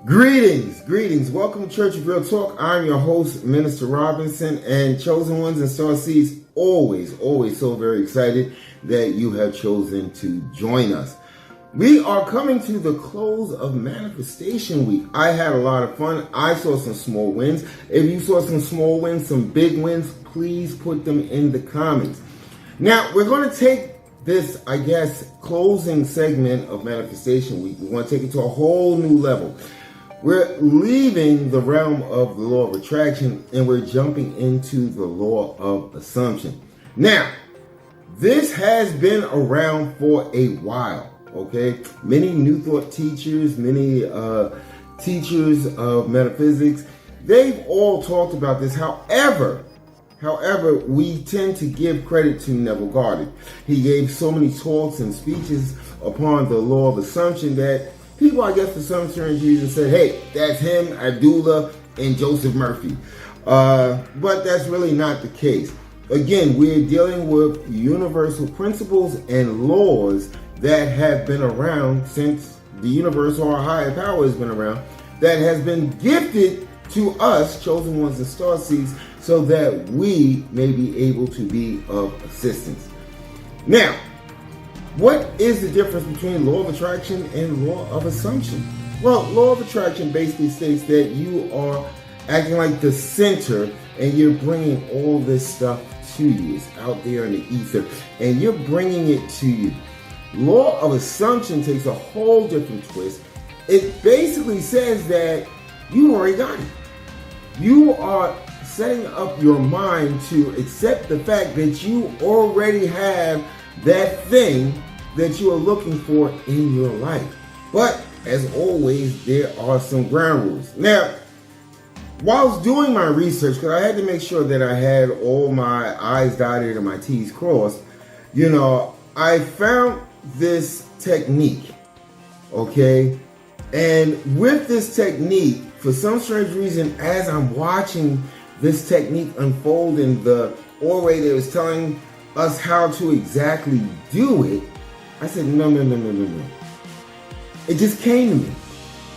Greetings. Welcome to Church of Real Talk. I'm your host, Minister Robinson, and Chosen Ones and Star Seeds, always so very excited that you have chosen to join us. We are coming to the close of Manifestation Week. I had a lot of fun. I saw some small wins. If you saw some small wins, some big wins, please put them in the comments. Now, we're going to take this, closing segment of Manifestation Week. We want to take it to a whole new level. We're leaving the realm of the law of attraction and we're jumping into the law of assumption. Now, this has been around for a while, okay? Many New Thought teachers, many teachers of metaphysics, they've all talked about this. However, we tend to give credit to Neville Goddard. He gave so many talks and speeches upon the law of assumption that people, for some strange reason, said, hey, that's him, Abdullah, and Joseph Murphy. But that's really not the case. Again, we're dealing with universal principles and laws that have been around since the universe or a higher power has been around, that has been gifted to us, chosen ones and star seeds, so that we may be able to be of assistance. Now, what is the difference between law of attraction and law of assumption? Well, law of attraction basically states that you are acting like the center and you're bringing all this stuff to you. It's out there in the ether and you're bringing it to you. Law of assumption takes a whole different twist. It basically says that you already got it. You are setting up your mind to accept the fact that you already have that thing that you are looking for in your life. But as always, there are some ground rules. Now, whilst doing my research, because I had to make sure that I had all my I's dotted and my T's crossed, I found this technique, okay? And with this technique, for some strange reason, as I'm watching this technique unfold in the orator is telling us how to exactly do it, I said, no. It just came to me.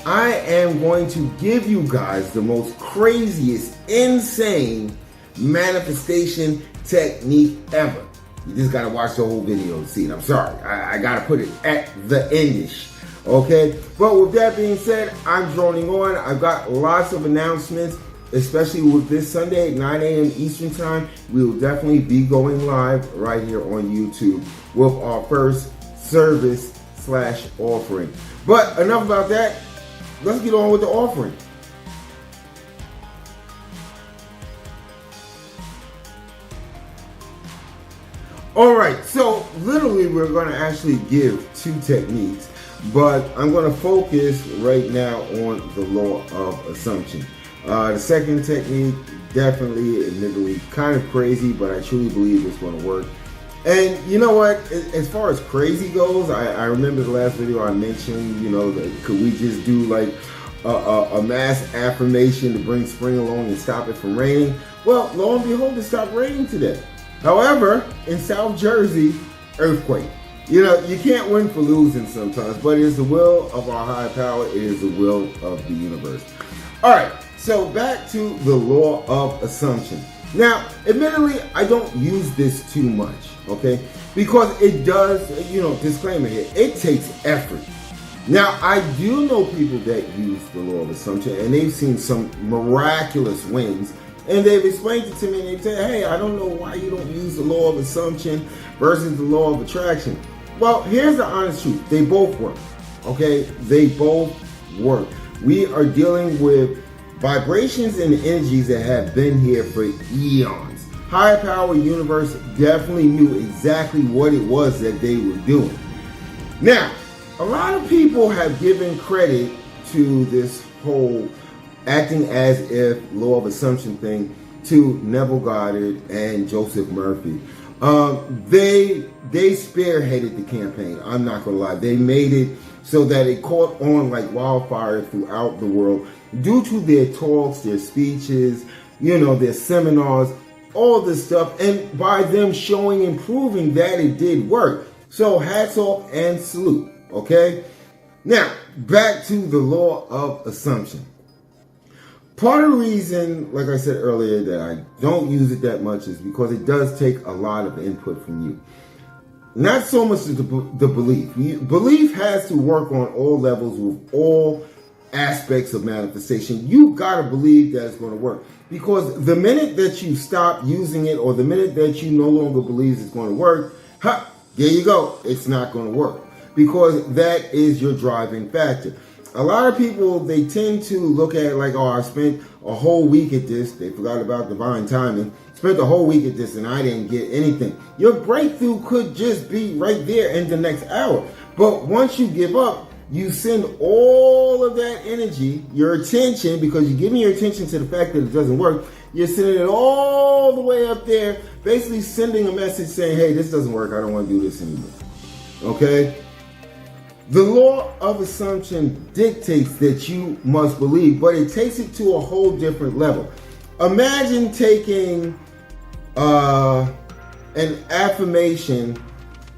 I am going to give you guys the most craziest, insane manifestation technique ever. You just got to watch the whole video to see it. I'm sorry. I got to put it at the endish. Okay? But with that being said, I'm droning on. I've got lots of announcements, especially with this Sunday at 9 a.m. Eastern Time. We will definitely be going live right here on YouTube with our first service/offering. But enough about that. Let's get on with the offering. All right, so literally we're going to actually give two techniques, but I'm going to focus right now on the law of assumption. The second technique, definitely, admittedly, kind of crazy, but I truly believe it's going to work. And you know what? As far as crazy goes, I remember the last video I mentioned, could we just do like a mass affirmation to bring spring along and stop it from raining? Well, lo and behold, it stopped raining today. However, in South Jersey, earthquake. You can't win for losing sometimes, but it is the will of our higher power. It is the will of the universe. All right, so back to the law of assumption. Now, admittedly, I don't use this too much, okay? Because it does, disclaimer here, it takes effort. Now, I do know people that use the law of assumption, and they've seen some miraculous wins, and they've explained it to me, and they say, hey, I don't know why you don't use the law of assumption versus the law of attraction. Well, here's the honest truth. They both work, okay? They both work. We are dealing with vibrations and energies that have been here for eons. Higher power universe definitely knew exactly what it was that they were doing. Now, a lot of people have given credit to this whole acting as if law of assumption thing to Neville Goddard and Joseph Murphy. They spearheaded the campaign. I'm not gonna lie. They made it so that it caught on like wildfire throughout the world due to their talks, their speeches, their seminars, all this stuff, and by them showing and proving that it did work. So hats off and salute, okay? Now, back to the law of assumption. Part of the reason, like I said earlier, that I don't use it that much is because it does take a lot of input from you. Not so much the belief. Belief has to work on all levels with all aspects of manifestation. You got to believe that it's going to work. Because the minute that you stop using it, or the minute that you no longer believe it's going to work, there you go. It's not going to work. Because that is your driving factor. A lot of people, they tend to look at it like, oh, I spent a whole week at this. They forgot about divine timing. Spent a whole week at this and I didn't get anything. Your breakthrough could just be right there in the next hour. But once you give up, you send all of that energy, your attention, because you're giving your attention to the fact that it doesn't work. You're sending it all the way up there, basically sending a message saying, hey, this doesn't work. I don't want to do this anymore. Okay? The law of assumption dictates that you must believe, but it takes it to a whole different level. Imagine taking an affirmation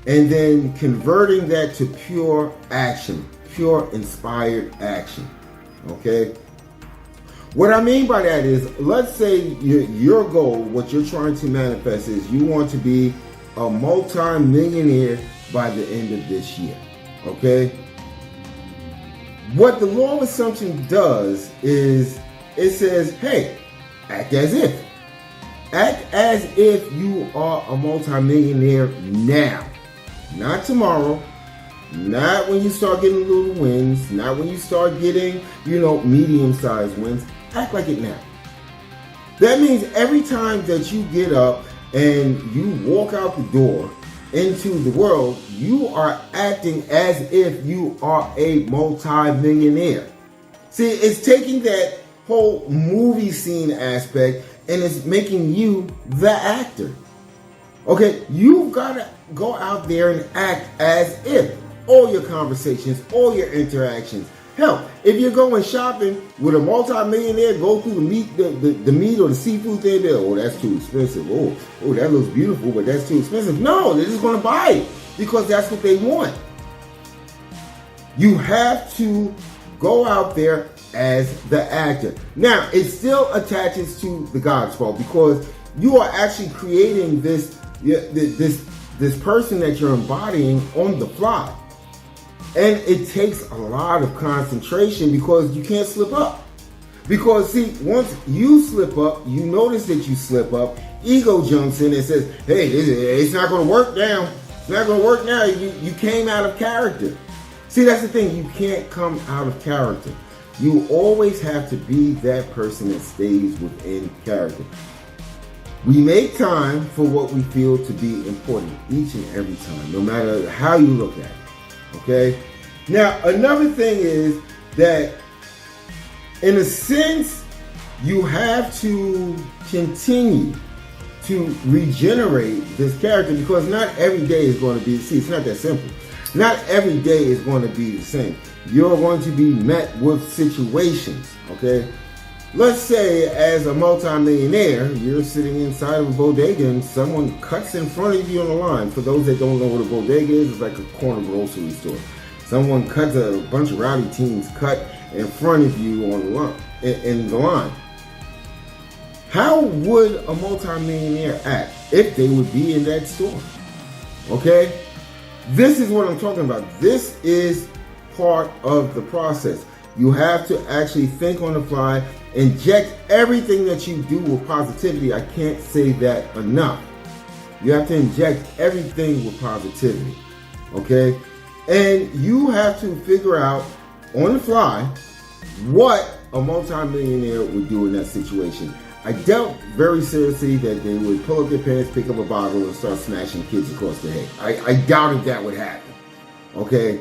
and then converting that to pure action, pure inspired action. Okay? What I mean by that is, let's say your goal, what you're trying to manifest is you want to be a multi-millionaire by the end of this year. Okay? What the law of assumption does is it says, hey, act as if. Act as if you are a multimillionaire now. Not tomorrow. Not when you start getting little wins. Not when you start getting, medium-sized wins. Act like it now. That means every time that you get up and you walk out the door into the world, you are acting as if you are a multi-millionaire. See, it's taking that whole movie scene aspect and it's making you the actor. Okay, you've got to go out there and act as if. All your conversations, all your interactions. Hell, if you're going shopping with a multi-millionaire, go through the meat or the seafood thing there. Oh, that's too expensive. Oh, that looks beautiful, but that's too expensive. No, they're just going to buy it because that's what they want. You have to go out there as the actor. Now, it still attaches to the God's fault because you are actually creating this person that you're embodying on the fly. And it takes a lot of concentration because you can't slip up. Because see, once you slip up, you notice that you slip up, ego jumps in and says, hey, it's not going to work now. It's not going to work now. You came out of character. See, that's the thing. You can't come out of character. You always have to be that person that stays within character. We make time for what we feel to be important each and every time, no matter how you look at it. Okay? Now, another thing is that, in a sense, you have to continue to regenerate this character because not every day is going to be, see, it's not that simple. Not every day is going to be the same. You're going to be met with situations, okay? Let's say as a multimillionaire, you're sitting inside of a bodega and someone cuts in front of you on the line. For those that don't know what a bodega is, it's like a corner grocery store. Someone cuts a bunch of rowdy teens cut in front of you on the line, in the line. How would a multimillionaire act if they would be in that store? Okay? This is what I'm talking about. This is part of the process. You have to actually think on the fly, inject everything that you do with positivity. I can't say that enough. You have to inject everything with positivity. Okay? And you have to figure out on the fly what a multimillionaire would do in that situation. I doubt very seriously that they would pull up their pants, pick up a bottle, and start smashing kids across the head. I doubted that would happen. Okay?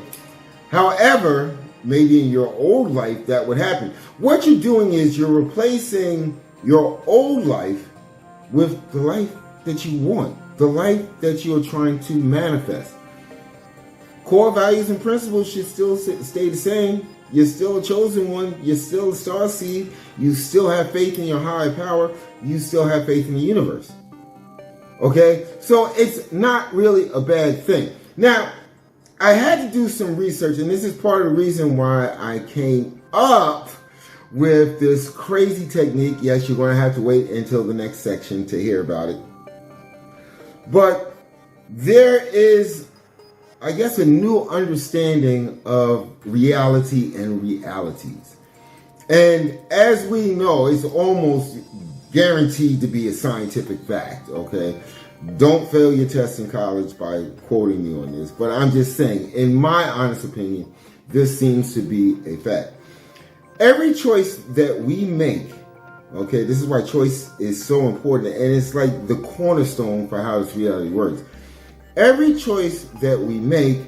However, maybe in your old life that would happen. What you're doing is you're replacing your old life with the life that you want, the life that you're trying to manifest. Core values and principles should still stay the same. You're still a chosen one. You're still a star seed. You still have faith in your higher power. You still have faith in the universe. Okay? So it's not really a bad thing. Now, I had to do some research, and this is part of the reason why I came up with this crazy technique. Yes, you're going to have to wait until the next section to hear about it. But there is, I guess, a new understanding of reality and realities. And as we know, it's almost guaranteed to be a scientific fact, okay? Don't fail your test in college by quoting me on this. But I'm just saying, in my honest opinion, this seems to be a fact. Every choice that we make, okay, this is why choice is so important, and it's like the cornerstone for how this reality works. Every choice that we make,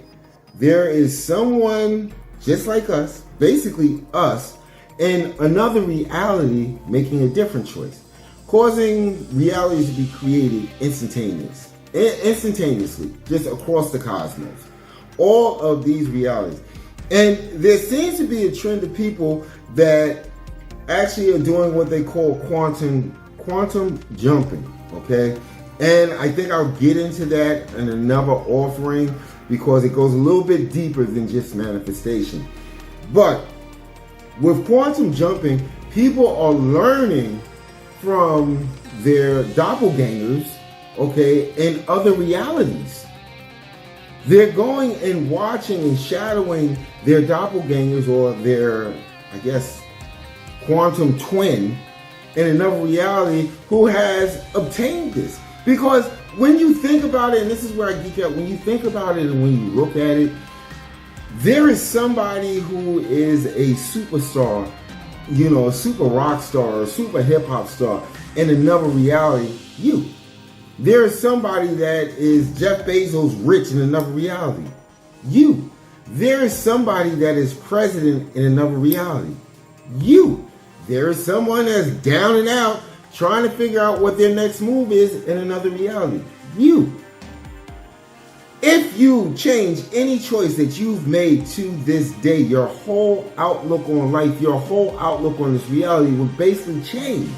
there is someone just like us, basically us, in another reality making a different choice, causing realities to be created instantaneously, just across the cosmos. All of these realities. And there seems to be a trend of people that actually are doing what they call quantum jumping, okay? And I think I'll get into that in another offering because it goes a little bit deeper than just manifestation. But with quantum jumping, people are learning from their doppelgangers, okay, in other realities. They're going and watching and shadowing their doppelgangers or their, I guess, quantum twin in another reality who has obtained this. Because when you think about it, and this is where I geek out, when you think about it and when you look at it, there is somebody who is a superstar, you know, a super rock star or a super hip hop star in another reality, you. There is somebody that is Jeff Bezos rich in another reality, you. There is somebody that is president in another reality, you. There is someone that's down and out trying to figure out what their next move is in another reality, you. If you change any choice that you've made to this day, your whole outlook on life, your whole outlook on this reality will basically change.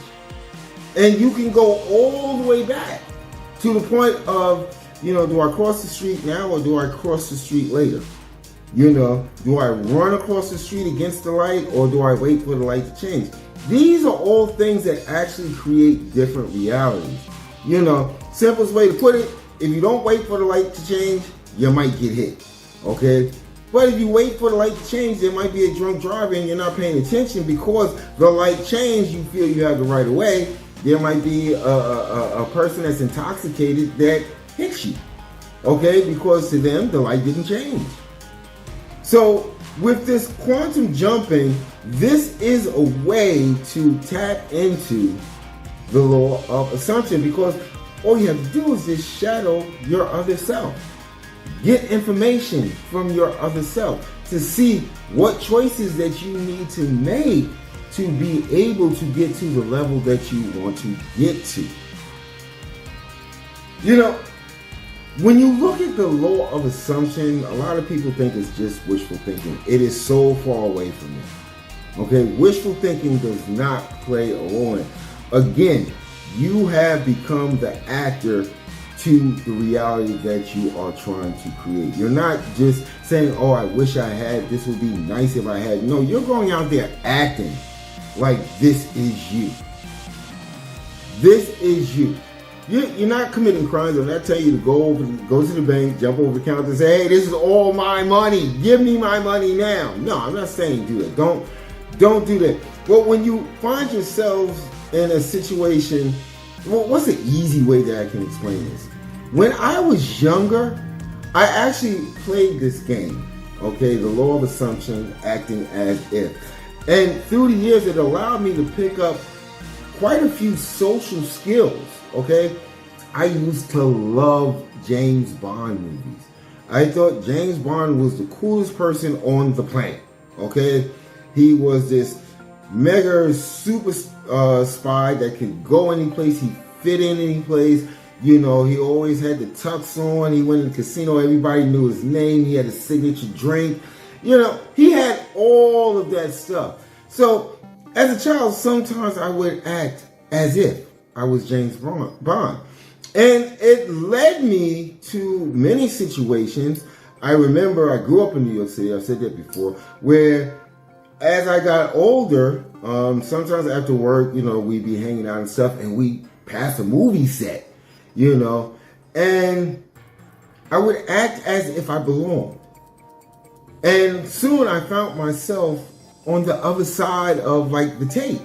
And you can go all the way back to the point of, you know, do I cross the street now or do I cross the street later? You know, do I run across the street against the light or do I wait for the light to change? These are all things that actually create different realities. You know, simplest way to put it, if you don't wait for the light to change, you might get hit, okay? But if you wait for the light to change, there might be a drunk driver and you're not paying attention because the light changed, you feel you have the right of way. There might be a person that's intoxicated that hits you, okay? Because to them, the light didn't change. So with this quantum jumping, this is a way to tap into the law of assumption because all you have to do is just shadow your other self. Get information from your other self to see what choices that you need to make to be able to get to the level that you want to get to. You know, when you look at the law of assumption, a lot of people think it's just wishful thinking. It is so far away from it. Okay, wishful thinking does not play a role in it. Again, you have become the actor to the reality that you are trying to create. You're not just saying, oh, I wish I had, this would be nice if I had. No, you're going out there acting like this is you. This is you. You're not committing crimes. I'm not telling you to go to the bank, jump over the counter and say, hey, this is all my money. Give me my money now. No, I'm not saying do that. Don't do that. But when you find yourselves in a situation, well, what's the easy way that I can explain this? When I was younger, I actually played this game, okay, the law of assumption, acting as if. And through the years, it allowed me to pick up quite a few social skills, okay? I used to love James Bond movies. I thought James Bond was the coolest person on the planet, okay? He was this mega super spy that could go any place. He fit in any place. You know, he always had the tux on. He went to the casino. Everybody knew his name. He had a signature drink. You know, he had all of that stuff. So as a child, sometimes I would act as if I was James Bond. And it led me to many situations I remember I grew up in New York City, I've said that before, where as I got older, sometimes after work, we'd be hanging out and stuff, and we pass a movie set, and I would act as if I belonged. And soon I found myself on the other side of like the tape.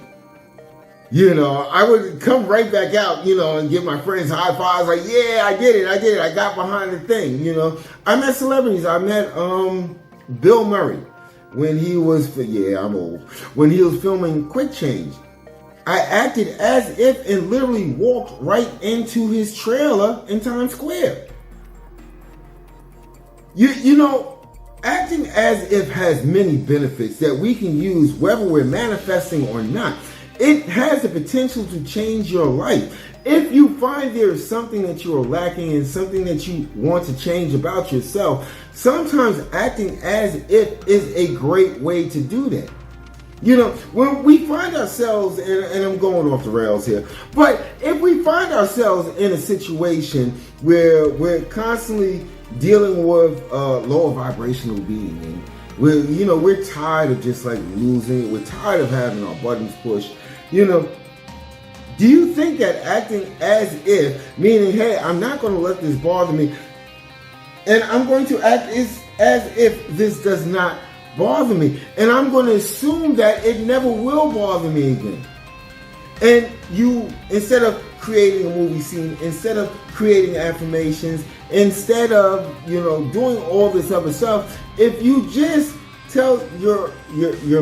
I would come right back out, and give my friends high fives, like, yeah, I did it, I got behind the thing, I met celebrities. I met Bill Murray when he was, I'm old, when he was filming Quick Change. I acted as if and literally walked right into his trailer in Times Square. Acting as if has many benefits that we can use whether we're manifesting or not. It has the potential to change your life. If you find there is something that you are lacking and something that you want to change about yourself, sometimes acting as if is a great way to do that. When we find ourselves, and I'm going off the rails here, but if we find ourselves in a situation where we're constantly dealing with lower vibrational being, and we're tired of just like losing it, we're tired of having our buttons pushed, do you think that acting as if, meaning, hey, I'm not going to let this bother me, and I'm going to act as if this does not bother me, and I'm going to assume that it never will bother me again. And you, instead of creating a movie scene, instead of creating affirmations, instead of doing all this other stuff, if you just tell your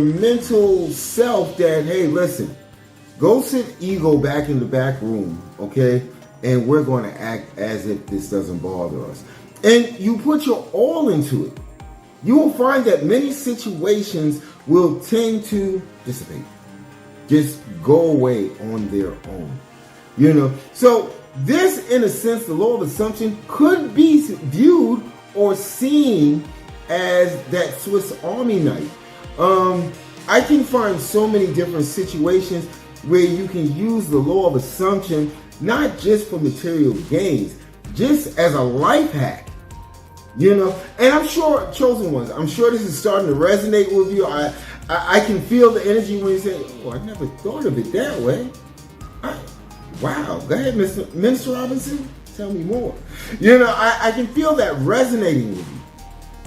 mental self that, hey, listen, go sit ego back in the back room, okay, and we're going to act as if this doesn't bother us, and you put your all into it, you will find that many situations will tend to dissipate, just go away on their own. So this, in a sense, the law of assumption could be viewed or seen as that Swiss Army knife. I can find so many different situations where you can use the law of assumption, not just for material gains, just as a life hack. And I'm sure, chosen ones, I'm sure this is starting to resonate with you. I can feel the energy when you say, oh, I never thought of it that way. Wow. Go ahead, Minister Robinson. Tell me more. I can feel that resonating with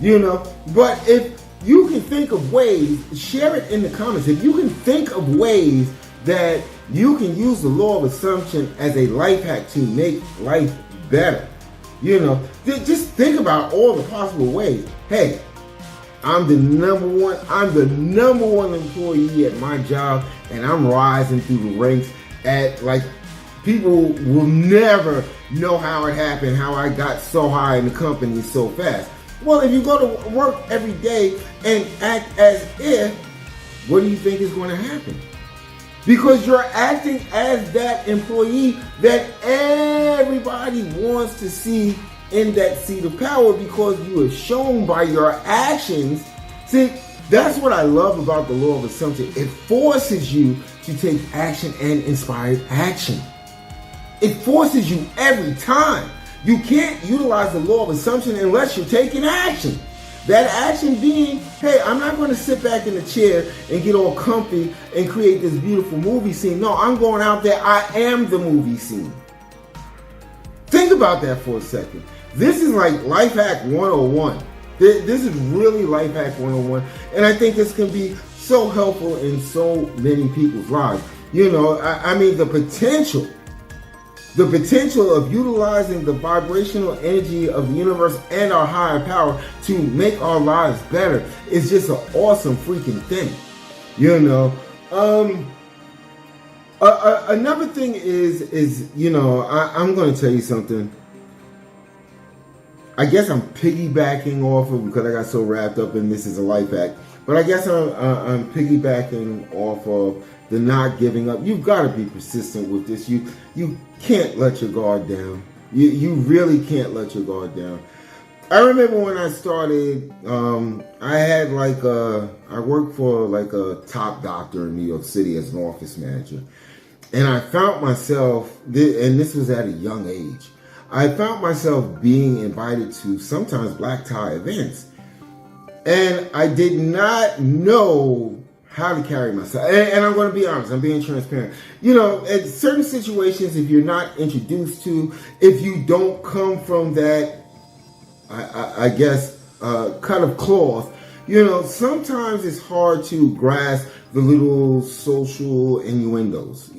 you. But if you can think of ways, share it in the comments. If you can think of ways that you can use the law of assumption as a life hack to make life better, just think about all the possible ways. Hey, I'm the number one employee at my job, and I'm rising through the ranks at, like, people will never know how it happened, how I got so high in the company so fast. Well, if you go to work every day and act as if, what do you think is going to happen? Because you're acting as that employee that everybody wants to see in that seat of power, because you are shown by your actions. See, that's what I love about the law of assumption. It forces you to take action and inspired action. It forces you every time. You can't utilize the law of assumption unless you're taking action. That action being, hey, I'm not going to sit back in the chair and get all comfy and create this beautiful movie scene. No, I'm going out there. I am the movie scene. Think about that for a second. This is like Life Hack 101. This is really Life Hack 101. And I think this can be so helpful in so many people's lives. I mean, the potential of utilizing the vibrational energy of the universe and our higher power to make our lives better is just an awesome freaking thing. Another thing is I'm going to tell you something. I guess I'm piggybacking off of, because I got so wrapped up in this is a life hack, but I guess I'm piggybacking off of the not giving up. You've got to be persistent with this. You can't let your guard down. You really can't let your guard down. I remember when I started, I had I worked for like a top doctor in New York City as an office manager. And I found myself, and this was at a young age, I found myself being invited to sometimes black tie events. And I did not know how to carry myself. And I'm going to be honest, I'm being transparent. In certain situations, if you're not introduced to, if you don't come from that, I guess, cut of cloth, sometimes it's hard to grasp the little social innuendos,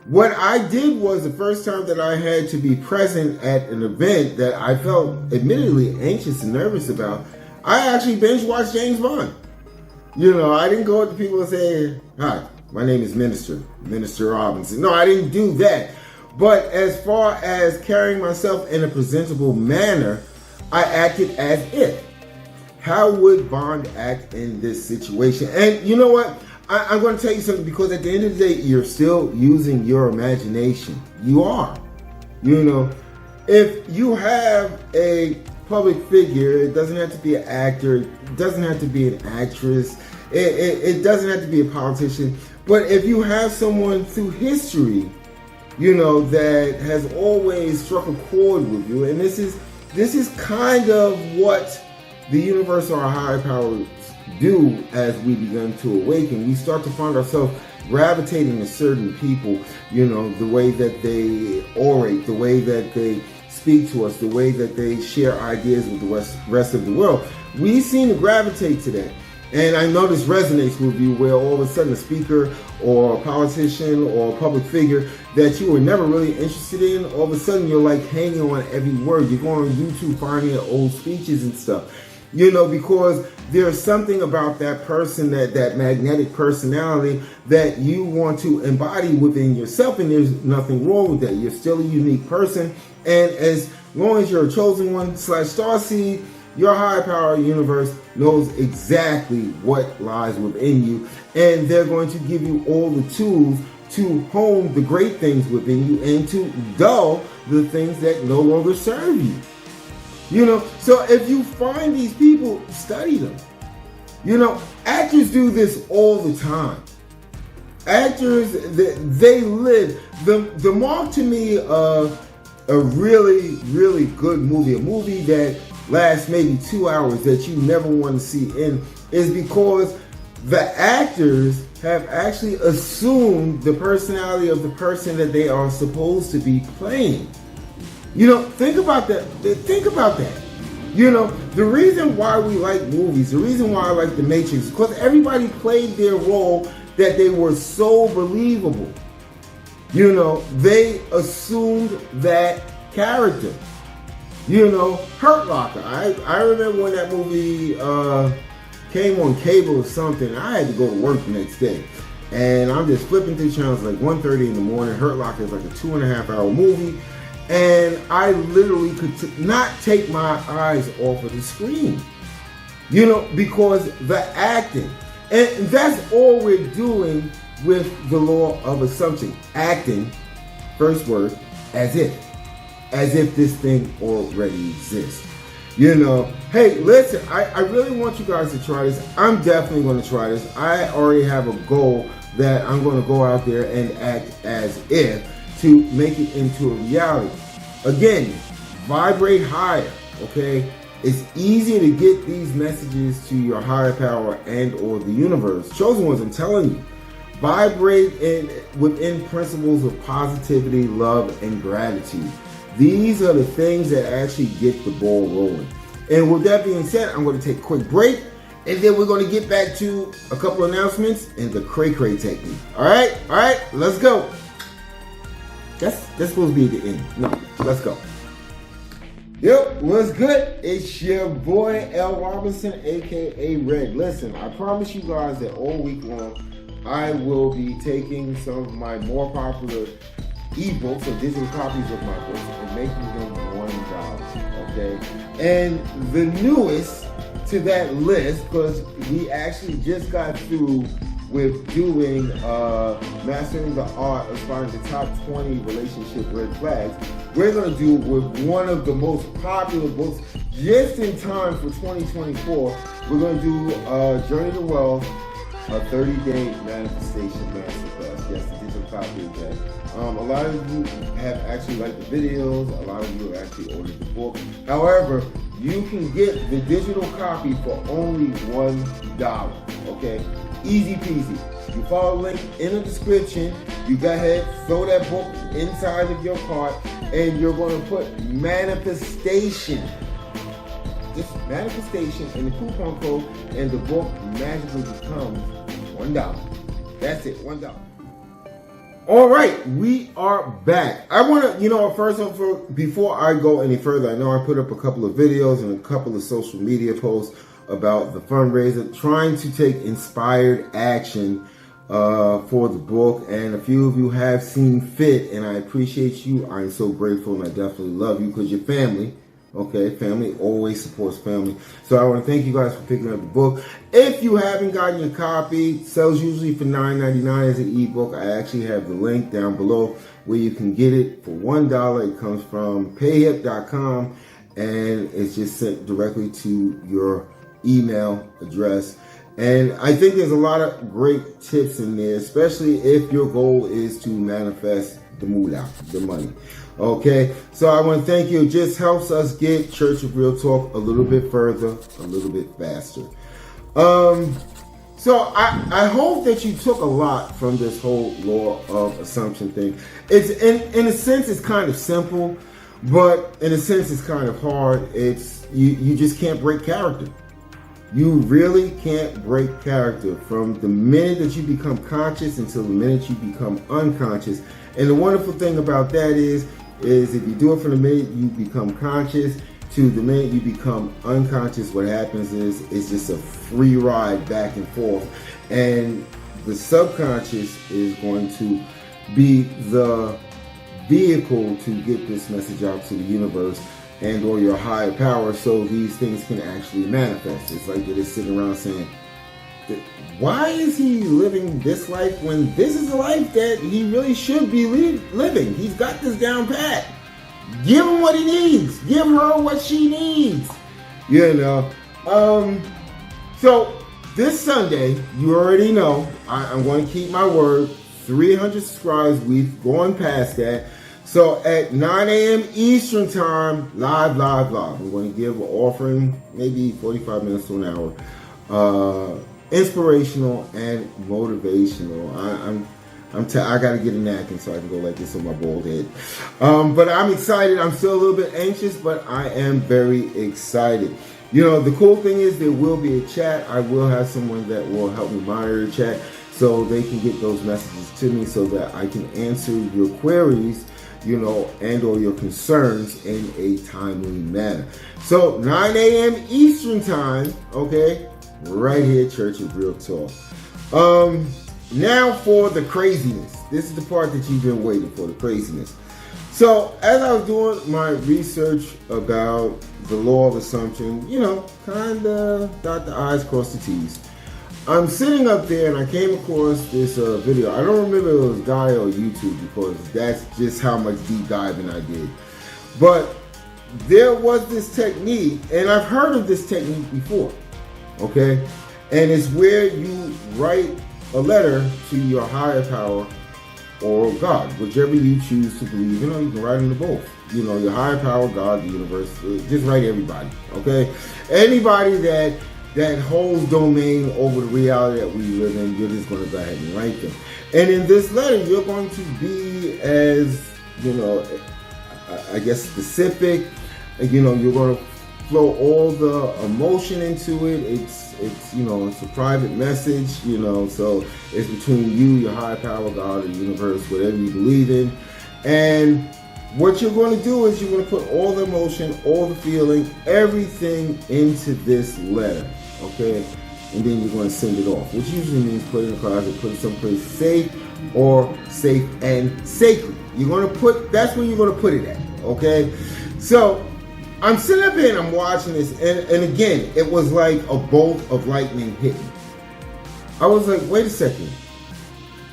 What I did was, the first time that I had to be present at an event that I felt admittedly anxious and nervous about, I actually binge watched James Bond. I didn't go up to people and say, "Hi, my name is Minister Robinson." No, I didn't do that. But as far as carrying myself in a presentable manner, I acted as if. How would Bond act in this situation? And you know what? I'm going to tell you something, because at the end of the day, you're still using your imagination. You are. If you have a public figure, it doesn't have to be an actor, it doesn't have to be an actress, it doesn't have to be a politician, but if you have someone through history, that has always struck a chord with you, and this is kind of what the universe or our higher powers do as we begin to awaken. We start to find ourselves gravitating to certain people, the way that they orate, the way that they speak to us, the way that they share ideas with the rest of the world. We seem to gravitate to that. And I know this resonates with you, where all of a sudden a speaker or a politician or a public figure that you were never really interested in, all of a sudden you're like hanging on every word. You're going on YouTube finding old speeches and stuff. Because there's something about that person, that magnetic personality that you want to embody within yourself, and there's nothing wrong with that. You're still a unique person, and as long as you're a chosen one / starseed, your higher power universe knows exactly what lies within you, and they're going to give you all the tools to hone the great things within you and to dull the things that no longer serve you. So if you find these people, study them. Actors do this all the time. Actors, they live. The mark to me of a really, really good movie, a movie that lasts maybe 2 hours that you never want to see in, is because the actors have actually assumed the personality of the person that they are supposed to be playing. Think about that. Think about that. The reason why we like movies, the reason why I like The Matrix, is because everybody played their role that they were so believable. They assumed that character. Hurt Locker. I remember when that movie came on cable or something. I had to go to work the next day. And I'm just flipping through channels like 1:30 in the morning. Hurt Locker is like a 2.5-hour movie. And I literally could not take my eyes off of the screen, because the acting, and that's all we're doing with the law of assumption. Acting, first word, as if this thing already exists. Hey, listen, I really want you guys to try this. I'm definitely going to try this. I already have a goal that I'm going to go out there and act as if, to make it into a reality. Again, vibrate higher, okay? It's easier to get these messages to your higher power and or the universe. Chosen ones, I'm telling you, vibrate within principles of positivity, love, and gratitude. These are the things that actually get the ball rolling. And with that being said, I'm going to take a quick break, and then we're going to get back to a couple announcements and the cray-cray technique. All right, let's go. That's supposed to be the end. No, let's go. Yep, what's good? It's your boy L. Robinson, aka Red. Listen, I promise you guys that all week long, I will be taking some of my more popular ebooks or digital copies of my books and making them $1, okay? And the newest to that list, because we actually just got through with doing Mastering the Art of Finding the Top 20 Relationship Red Flags, we're going to do with one of the most popular books just in time for 2024. We're going to do Journey to Wealth, a 30-day manifestation masterclass. Yes, the digital copy of that. A lot of you have actually liked the videos. A lot of you have actually ordered the book. However, you can get the digital copy for only $1. Okay, easy peasy. You follow the link in the description. You go ahead, throw that book inside of your cart, and you're going to put manifestation. Just manifestation in the coupon code, and the book magically becomes $1. That's it, $1. All right, we are back. I want to, first of all, before I go any further, I know I put up a couple of videos and a couple of social media posts about the fundraiser, trying to take inspired action for the book, and a few of you have seen fit, and I appreciate you. I'm so grateful, and I definitely love you because you're family. Okay, family always supports family. So I want to thank you guys for picking up the book. If you haven't gotten your copy, sells usually for $9.99 as an ebook. I actually have the link down below where you can get it for $1. It comes from payhip.com, and it's just sent directly to your email address. And I think there's a lot of great tips in there, especially if your goal is to manifest the moolah, the money. Okay, so I want to thank you. It just helps us get Church of Real Talk a little bit further, a little bit faster. So I hope that you took a lot from this whole law of assumption thing. It's in a sense it's kind of simple, but in a sense it's kind of hard. It's you just can't break character. You really can't break character from the minute that you become conscious until the minute you become unconscious. And the wonderful thing about that is if you do it from the minute you become conscious to the minute you become unconscious, what happens is it's just a free ride back and forth. And the subconscious is going to be the vehicle to get this message out to the universe and or your higher power, so these things can actually manifest. It's like they're just sitting around saying, why is he living this life when this is a life that he really should be living? He's got this down pat. Give him what he needs. Give her what she needs. So this Sunday, you already know, I'm going to keep my word. 300 subscribers. We've gone past that. So at 9 a.m. Eastern time, live. I'm going to give an offering, maybe 45 minutes to an hour. Inspirational and motivational. I got to get a napkin so I can go like this on my bald head. But I'm excited. I'm still a little bit anxious, but I am very excited. The cool thing is there will be a chat. I will have someone that will help me monitor the chat so they can get those messages to me so that I can answer your queries, and or your concerns in a timely manner. So 9 a.m. Eastern time, okay? Right here, Church of Real Talk. Now for the craziness. This is the part that you've been waiting for, the craziness. So as I was doing my research about the law of assumption, kind of dot the I's, cross the T's. I'm sitting up there and I came across this video. I don't remember if it was Guy or YouTube because that's just how much deep diving I did. But there was this technique, and I've heard of this technique before. Okay, and it's where you write a letter to your higher power or God, whichever you choose to believe. You can write into both. Your higher power, God, the universe. Just write everybody. Okay, anybody that holds domain over the reality that we live in, you're just going to go ahead and write them. And in this letter, you're going to be as I guess specific. You're going to flow all the emotion into it. It's a private message, so it's between you, your higher power, God, or the universe, whatever you believe in. And what you're going to do is you're going to put all the emotion, all the feeling, everything into this letter, okay? And then you're going to send it off, which usually means put it in the closet, put it someplace safe or safe and sacred. That's where you're going to put it at, okay? So I'm sitting up here and I'm watching this, and again, it was like a bolt of lightning hit me. I was like, wait a second.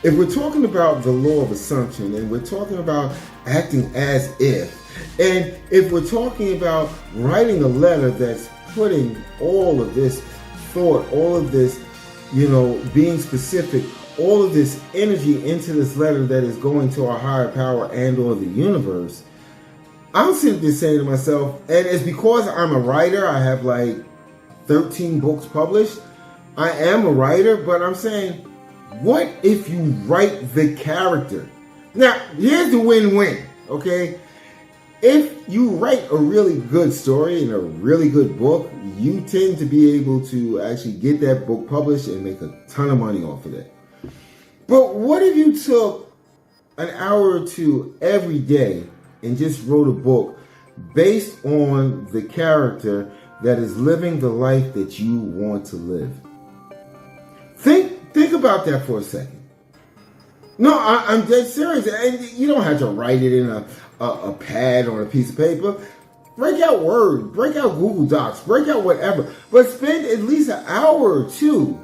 If we're talking about the law of assumption, and we're talking about acting as if, and if we're talking about writing a letter that's putting all of this thought, all of this being specific, all of this energy into this letter that is going to our higher power and or the universe, I'm sitting there saying to myself, and it's because I'm a writer, I have like 13 books published. I am a writer, but I'm saying, what if you write the character? Now, here's the win-win, okay? If you write a really good story and a really good book, you tend to be able to actually get that book published and make a ton of money off of that. But what if you took an hour or two every day and just wrote a book based on the character that is living the life that you want to live? Think about that for a second. No, I'm dead serious. And you don't have to write it in a pad on a piece of paper. Break out Word, break out Google Docs, break out whatever. But spend at least an hour or two.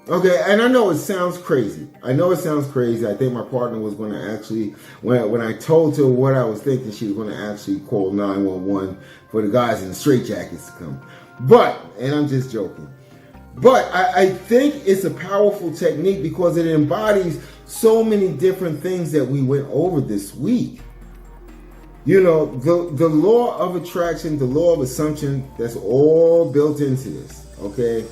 Okay, and I know it sounds crazy. I think my partner was going to actually, when I told her what I was thinking, she was going to actually call 911 for the guys in the straitjackets to come. And I'm just joking. But I think it's a powerful technique because it embodies so many different things that we went over this week. The law of attraction, the law of assumption, that's all built into this, okay?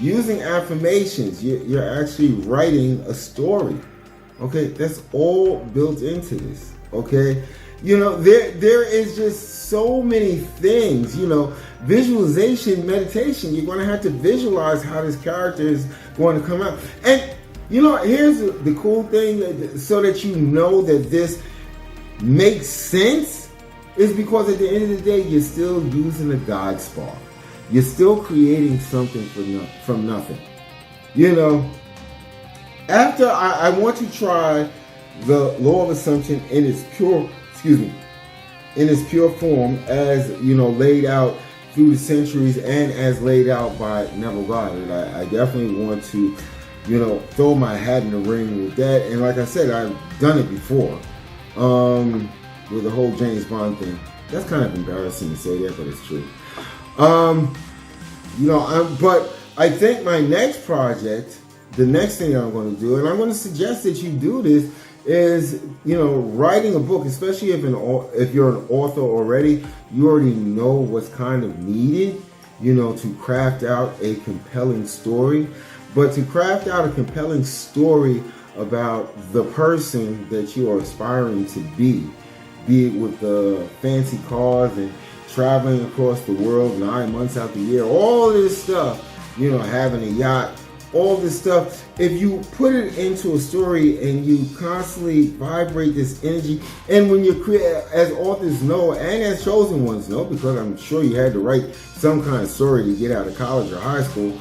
Using affirmations, you're actually writing a story, okay? That's all built into this, okay? There is just so many things, visualization, meditation. You're going to have to visualize how this character is going to come out. And, here's the cool thing, so that you know that this makes sense, is because at the end of the day, you're still using a God spark. You're still creating something from nothing. After I want to try the law of assumption in its pure form, as laid out through the centuries and as laid out by Neville Goddard. I definitely want to throw my hat in the ring with that. And like I said, I've done it before with the whole James Bond thing. That's kind of embarrassing to say that, but it's true. But I think my next project, the next thing I'm going to do, and I'm going to suggest that you do this, is writing a book, especially if you're an author already. You already know what's kind of needed, to craft out a compelling story. But to craft out a compelling story about the person that you are aspiring to be it with the fancy cars and traveling across the world 9 months out the year, all this stuff, having a yacht, all this stuff. If you put it into a story and you constantly vibrate this energy, and when you create, as authors know and as chosen ones know, because I'm sure you had to write some kind of story to get out of college or high school,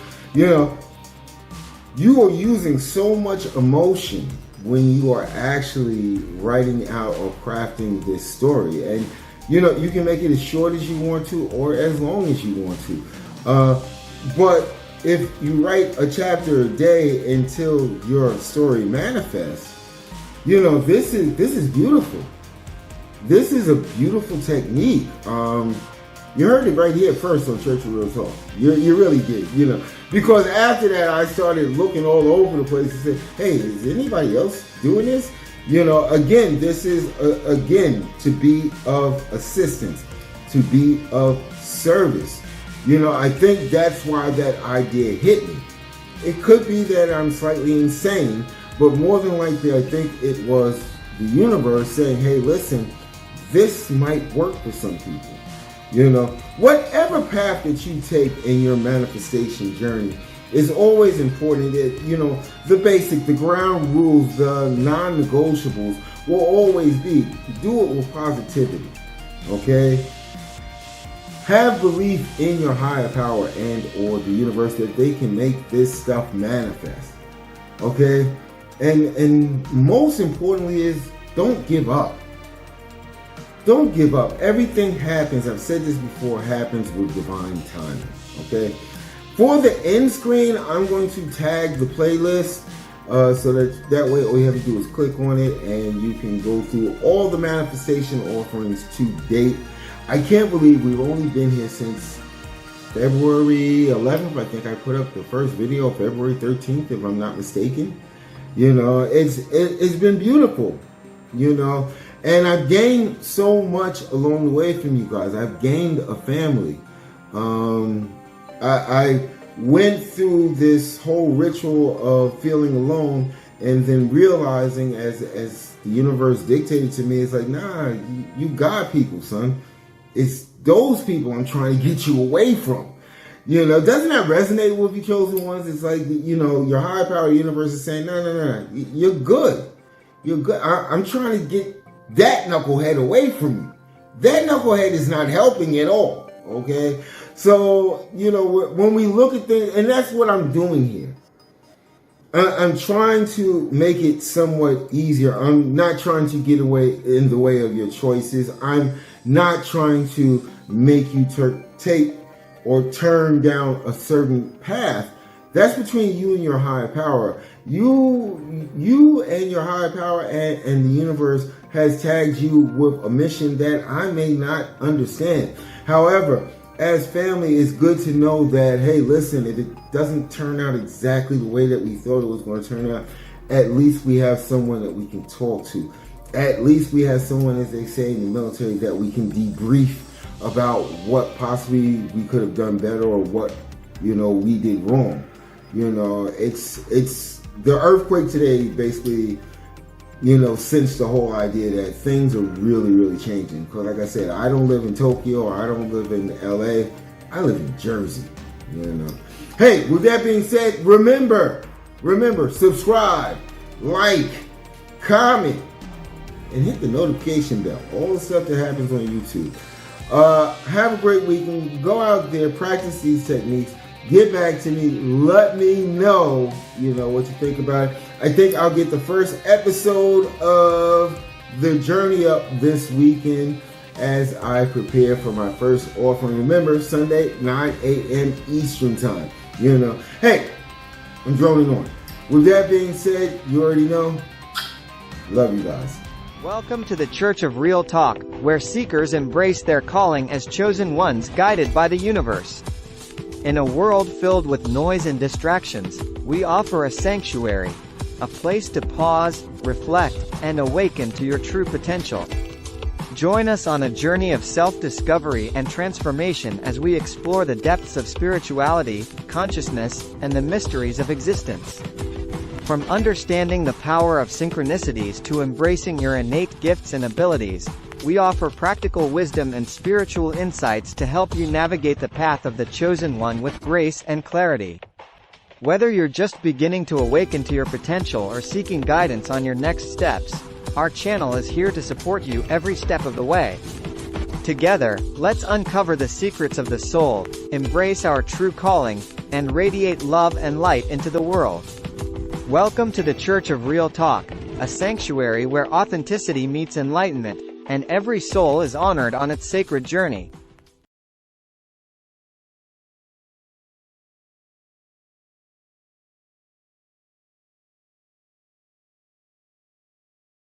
you are using so much emotion when you are actually writing out or crafting this story. And you can make it as short as you want to or as long as you want to. But if you write a chapter a day until your story manifests, this is beautiful. This is a beautiful technique. You heard it right here first on Church of Real Talk. You really did, Because after that, I started looking all over the place and said, hey, is anybody else doing this? Again, this is, to be of assistance, to be of service. I think that's why that idea hit me. It could be that I'm slightly insane, but more than likely, I think it was the universe saying, hey, listen, this might work for some people. Whatever path that you take in your manifestation journey is always important. That, the basic, the ground rules, the non-negotiables will always be, do it with positivity, okay? Have belief in your higher power and or the universe that they can make this stuff manifest, okay? And most importantly is, don't give up. Don't give up. Everything happens, I've said this before, happens with divine timing, okay? For the end screen, I'm going to tag the playlist so that way all you have to do is click on it and you can go through all the manifestation offerings to date. I can't believe we've only been here since February 11th. I think I put up the first video February 13th, if I'm not mistaken. You know, it's been beautiful, you know, and I've gained so much along the way from you guys. I've gained a family. I went through this whole ritual of feeling alone, and then realizing as the universe dictated to me, it's like, nah, you got people, son. It's those people I'm trying to get you away from. You know, doesn't that resonate with you chosen ones? It's like, you know, your higher power universe is saying, no, you're good. You're good. I'm trying to get that knucklehead away from you. That knucklehead is not helping at all, okay? So, you know, when we look at things, and that's what I'm doing here. I'm trying to make it somewhat easier. I'm not trying to get away in the way of your choices. I'm not trying to make you take or turn down a certain path. That's between you and your higher power. You and your higher power and the universe has tagged you with a mission that I may not understand. However, as family, it's good to know that, hey, listen, if it doesn't turn out exactly the way that we thought it was going to turn out, at least we have someone that we can talk to. At least we have someone, as they say in the military, that we can debrief about what possibly we could have done better or what, you know, we did wrong. You know, it's the earthquake today basically, you know, cinched the whole idea that things are really, really changing. Because like I said, I don't live in Tokyo or I don't live in LA. I live in Jersey, you know. Hey, with that being said, remember, subscribe, like, comment, and hit the notification bell. All the stuff that happens on YouTube. Have a great weekend. Go out there, practice these techniques. Get back to me. Let me know, you know, what you think about it. I think I'll get the first episode of the journey up this weekend as I prepare for my first offering. Remember, Sunday, 9 a.m. Eastern time. You know. Hey, I'm droning on. With that being said, you already know. Love you guys. Welcome to the Church of Real Talk, where seekers embrace their calling as chosen ones guided by the universe. In a world filled with noise and distractions, we offer a sanctuary, a place to pause, reflect, and awaken to your true potential. Join us on a journey of self-discovery and transformation as we explore the depths of spirituality, consciousness, and the mysteries of existence. From understanding the power of synchronicities to embracing your innate gifts and abilities, we offer practical wisdom and spiritual insights to help you navigate the path of the chosen one with grace and clarity. Whether you're just beginning to awaken to your potential or seeking guidance on your next steps, our channel is here to support you every step of the way. Together, let's uncover the secrets of the soul, embrace our true calling, and radiate love and light into the world. Welcome to the Church of Real Talk, a sanctuary where authenticity meets enlightenment, and every soul is honored on its sacred journey.